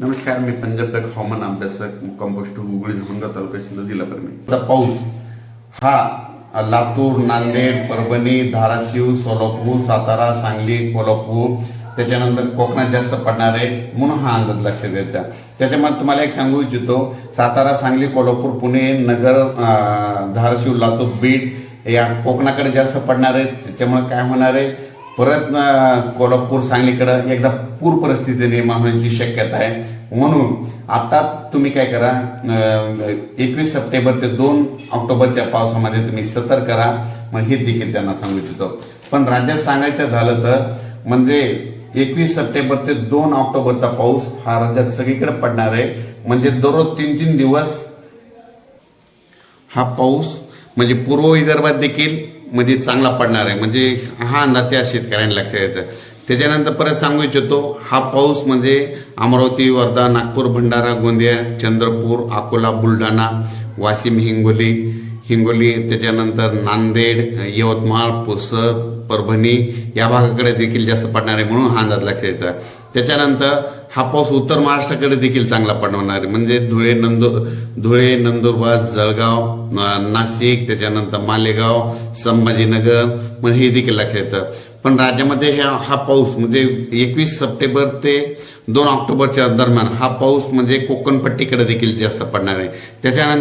नमस्कार, मी पंजाब हवामान अभ्यासक कंपोस्ट गुगळी धमणगाव तालुका शिंदे जिल्हा परभणी. पाऊस हा लातूर, नांदेड, परभणी, धाराशिव, सोलापूर, सातारा, सांगली, कोल्हापूर त्याच्यानंतर कोकणात जास्त पडणार आहे म्हणून हा अंदाज लक्षात द्यायचा. त्याच्यामध्ये तुम्हाला एक सांगू इच्छितो, सातारा, सांगली, कोल्हापूर, पुणे, नगर, धाराशिव, लातूर, बीड या कोकणाकडे जास्त पडणार आहे. त्याच्यामुळे काय होणार आहे, परत कोल्हापूर, सांगलीकडे एकदा पूर परिस्थिती निर्माण होण्याची शक्यता आहे. म्हणून आता तुम्ही काय करा, 21 सप्टेंबर ते 2 ऑक्टोबरच्या पावसामध्ये तुम्ही सतर्क करा. मग हे देखील त्यांना सांगू इच्छितो. पण राज्यात सांगायचं झालं तर म्हणजे 21 सप्टेंबर ते 2 ऑक्टोबरचा पाऊस हा राज्यात सगळीकडे पडणार आहे. म्हणजे दररोज 3-3 दिवस हा पाऊस म्हणजे पूर्व विदर्भात देखील म्हणजे चांगला पडणार आहे. म्हणजे हा अंदाज त्या शेतकऱ्यांना लक्षात येतं. त्याच्यानंतर परत सांगू इच्छितो, हा पाऊस म्हणजे अमरावती, वर्धा, नागपूर, भंडारा, गोंदिया, चंद्रपूर, अकोला, बुलढाणा, वाशिम, हिंगोली त्याच्यानंतर नांदेड, यवतमाळ, पुसद, परभणी या भागाकडे देखील जास्त पडणार आहे म्हणून हा अंदाज लक्षात येतो. त्याच्यानंतर हा पाऊस उत्तर महाराष्ट्राकडे देखील चांगला पडणार आहे. म्हणजे धुळे, नंदुरबार, जळगाव, नाशिक, त्याच्यानंतर मालेगाव, संभाजीनगर म्हणजे हे देखील लक्षात येतं. पण राज्यामध्ये हा पाऊस म्हणजे 21 सप्टेंबर ते 2 ऑक्टोबरच्या दरम्यान हा पाऊस म्हणजे कोकणपट्टीकडे देखील जास्त पडणार आहे. त्याच्यानंतर